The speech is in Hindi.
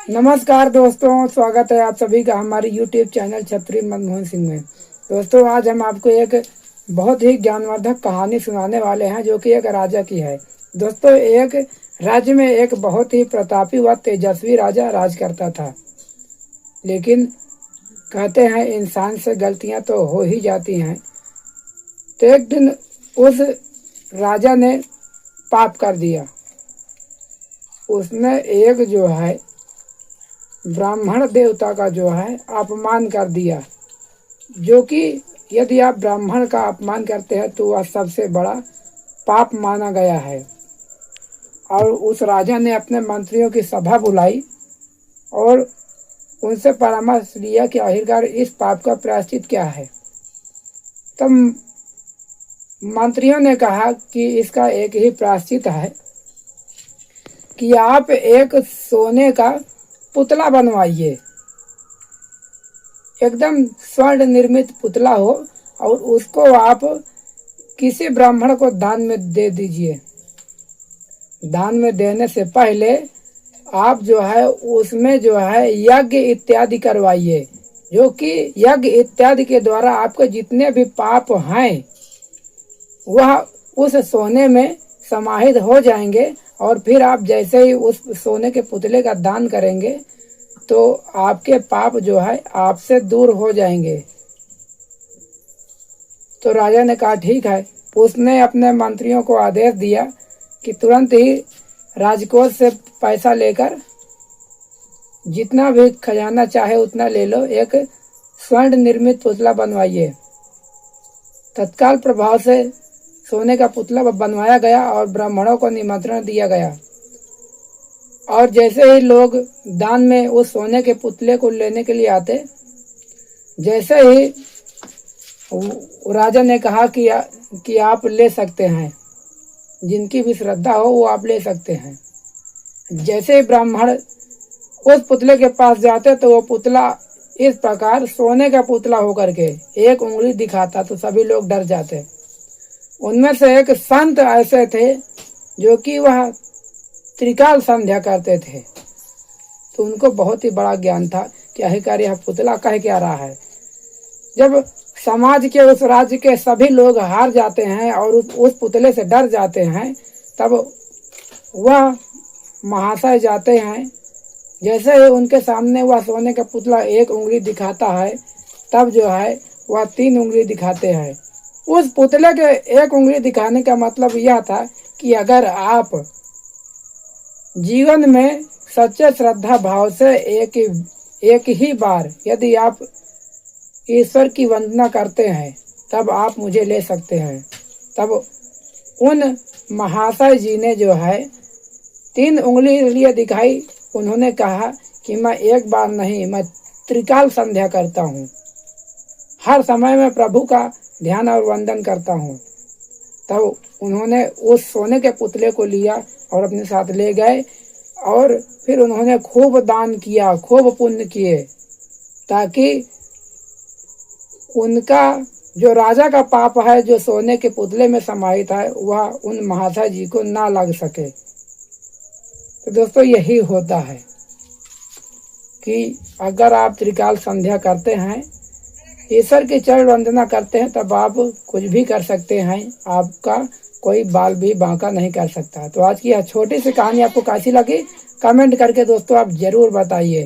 नमस्कार दोस्तों, स्वागत है आप सभी का हमारे YouTube चैनल छत्री मनमोहन सिंह में। दोस्तों, आज हम आपको एक बहुत ही ज्ञानवर्धक कहानी सुनाने वाले हैं जो कि एक राजा की है। दोस्तों, एक राज्य में एक बहुत ही प्रतापी व तेजस्वी राजा राज करता था। लेकिन कहते हैं इंसान से गलतियां तो हो ही जाती हैं। तो एक दिन उस राजा ने पाप कर दिया। उसने एक जो है ब्राह्मण देवता का जो है अपमान कर दिया, जो कि यदि आप ब्राह्मण का अपमान करते हैं तो वह सबसे बड़ा पाप माना गया है। और उस राजा ने अपने मंत्रियों की सभा बुलाई और उनसे परामर्श लिया कि आखिरकार इस पाप का प्रायश्चित क्या है। तब मंत्रियों ने कहा कि इसका एक ही प्रायश्चित है कि आप एक सोने का पुतला बनवाइए, एकदम स्वर्ण निर्मित पुतला हो, और उसको आप किसी ब्राह्मण को दान में दे दीजिए। दान में देने से पहले आप जो है उसमें जो है यज्ञ इत्यादि करवाइए, जो कि यज्ञ इत्यादि के द्वारा आपके जितने भी पाप हैं वह उस सोने में समाहित हो जाएंगे। और फिर आप जैसे ही उस सोने के पुतले का दान करेंगे तो आपके पाप जो है आपसे दूर हो जाएंगे। तो राजा ने कहा ठीक है। उसने अपने मंत्रियों को आदेश दिया कि तुरंत ही राजकोष से पैसा लेकर जितना भी खजाना चाहे उतना ले लो, एक स्वर्ण निर्मित पुतला बनवाइए। तत्काल प्रभाव से सोने का पुतला बनवाया गया और ब्राह्मणों को निमंत्रण दिया गया। और जैसे ही लोग दान में उस सोने के पुतले को लेने के लिए आते, जैसे ही राजा ने कहा कि आप ले सकते हैं, जिनकी भी श्रद्धा हो वो आप ले सकते हैं। जैसे ही ब्राह्मण उस पुतले के पास जाते तो वो पुतला इस प्रकार सोने का पुतला होकर के एक उंगली दिखाता, तो सभी लोग डर जाते। उनमें से एक संत ऐसे थे जो कि वह त्रिकाल संध्या करते थे, तो उनको बहुत ही बड़ा ज्ञान था कि आखिरकार यह पुतला कह क्या रहा है। जब समाज के उस राज्य के सभी लोग हार जाते हैं और उस पुतले से डर जाते हैं, तब वह महाशय जाते हैं। जैसे ही उनके सामने वह सोने का पुतला एक उंगली दिखाता है, तब जो है वह 3 उंगली दिखाते हैं। उस पुतले के एक उंगली दिखाने का मतलब यह था कि अगर आप जीवन में सच्चे श्रद्धा भाव से एक ही बार यदि आप ईश्वर की वंदना करते हैं तब आप मुझे ले सकते हैं। तब उन महाशय जी ने जो है 3 उंगली लिए दिखाई। उन्होंने कहा कि मैं एक बार नहीं, मैं त्रिकाल संध्या करता हूँ, हर समय में प्रभु का ध्यान और वंदन करता हूँ। तब उन्होंने उस सोने के पुतले को लिया और अपने साथ ले गए और फिर उन्होंने खूब दान किया, खूब पुण्य किए, ताकि उनका जो राजा का पाप है जो सोने के पुतले में समाहित है वह उन महाशय जी को ना लग सके। तो दोस्तों, यही होता है कि अगर आप त्रिकाल संध्या करते हैं, ईश्वर की चरण वंदना करते हैं, तब आप कुछ भी कर सकते हैं, आपका कोई बाल भी बांका नहीं कर सकता। तो आज की यह छोटी सी कहानी आपको कैसी लगी, कमेंट करके दोस्तों आप जरूर बताइए।